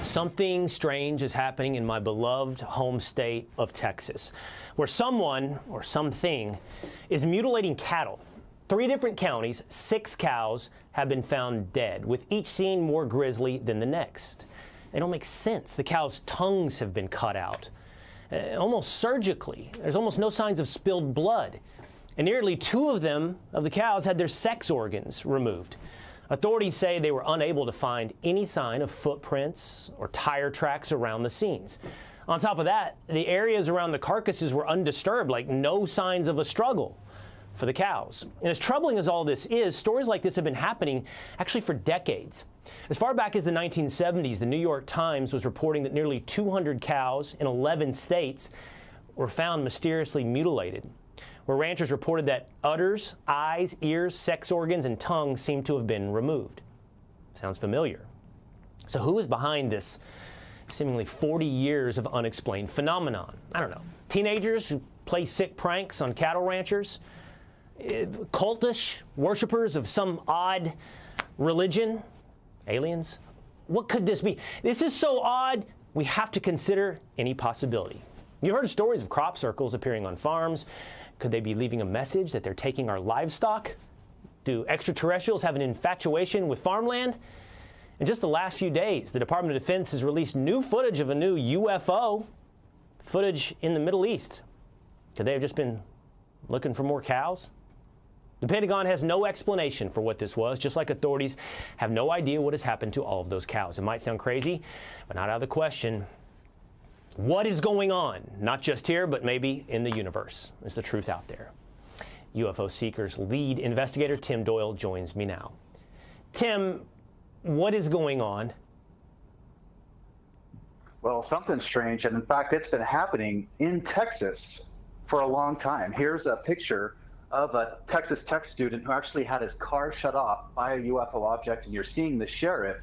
Something strange is happening in my beloved home state of Texas, where someone or something is mutilating cattle. 3 different counties, 6 cows have been found dead, with each scene more grisly than the next. They don't make sense. The cows' tongues have been cut out, almost surgically. There's almost no signs of spilled blood. And nearly 2 of the cows, had their sex organs removed. Authorities say they were unable to find any sign of footprints or tire tracks around the scenes. On top of that, the areas around the carcasses were undisturbed, like no signs of a struggle for the cows. And as troubling as all this is, stories like this have been happening actually for decades. As far back as the 1970s, the New York Times was reporting that nearly 200 cows in 11 states were found mysteriously mutilated, where ranchers reported that udders, eyes, ears, sex organs, and tongue seemed to have been removed. Sounds familiar. So who is behind this seemingly 40 years of unexplained phenomenon? I don't know. Teenagers who play sick pranks on cattle ranchers? Cultish worshipers of some odd religion? Aliens? What could this be? This is so odd, we have to consider any possibility. You heard stories of crop circles appearing on farms. Could they be leaving a message that they're taking our livestock? Do extraterrestrials have an infatuation with farmland? In just the last few days, the Department of Defense has released new footage of a new UFO footage in the Middle East. Could they have just been looking for more cows? The Pentagon has no explanation for what this was, just like authorities have no idea what has happened to all of those cows. It might sound crazy, but not out of the question. What is going on? Not just here, but maybe in the universe. Is the truth out there? UFO Seekers lead investigator Tim Doyle joins me now. Tim, what is going on? Well, something strange, and in fact, it's been happening in Texas for a long time. Here's a picture of a Texas Tech student who actually had his car shut off by a UFO object, and you're seeing the sheriff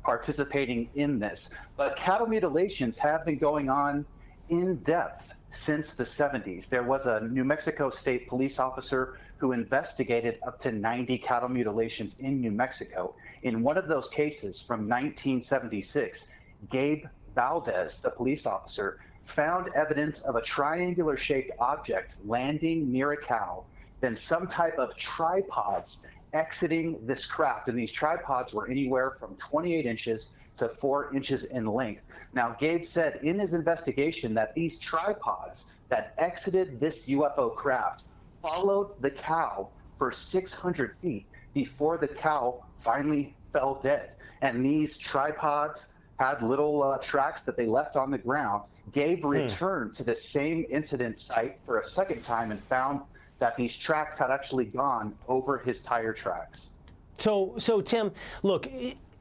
participating in this. But cattle mutilations have been going on in depth since the 70s. There was a New Mexico State police officer who investigated up to 90 cattle mutilations in New Mexico. In one of those cases from 1976, Gabe Valdez, the police officer, found evidence of a triangular-shaped object landing near a cow, then some type of tripods exiting this craft, and these tripods were anywhere from 28 inches to 4 inches in length. Now, Gabe said in his investigation that these tripods that exited this UFO craft followed the cow for 600 feet before the cow finally fell dead. And these tripods had little tracks that they left on the ground. Gabe returned to the same incident site for a second time and found that these tracks had actually gone over his tire tracks. So Tim, look,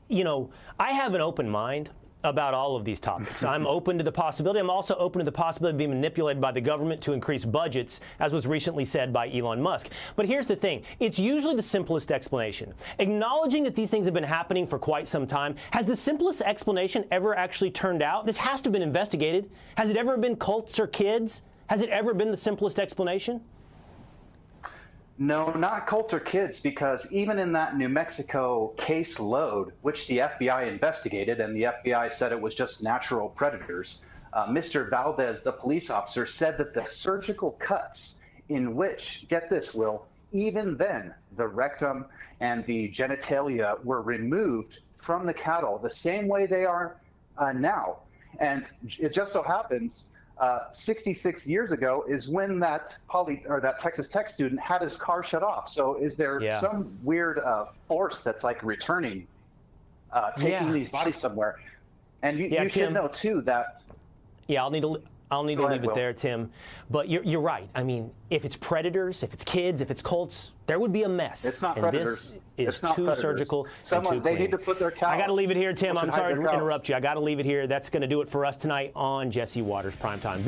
you know, I have an open mind about all of these topics. I'm open to the possibility. I'm also open to the possibility of being manipulated by the government to increase budgets, as was recently said by Elon Musk. But here's the thing. It's usually the simplest explanation. Acknowledging that these things have been happening for quite some time, has the simplest explanation ever actually turned out? This has to have been investigated. Has it ever been cults or kids? Has it ever been the simplest explanation? No, not cult or kids, because even in that New Mexico case load, which the FBI investigated, and the FBI said it was just natural predators, Mr. Valdez, the police officer, said that the surgical cuts in which, get this, Will, even then the rectum and the genitalia were removed from the cattle the same way they are now. And it just so happens 66 years ago is when that Texas Tech student had his car shut off. So is there some weird force that's like returning, taking these bodies somewhere? And you should know too that. Yeah, I'll need to leave it there, Tim. But you're right. I mean, if it's predators, if it's kids, if it's cults, there would be a mess. It's not predators. This is too surgical and too clean. They need to put their cows. I got to leave it here, Tim. I'm sorry to interrupt you. I got to leave it here. That's going to do it for us tonight on Jesse Watters Primetime.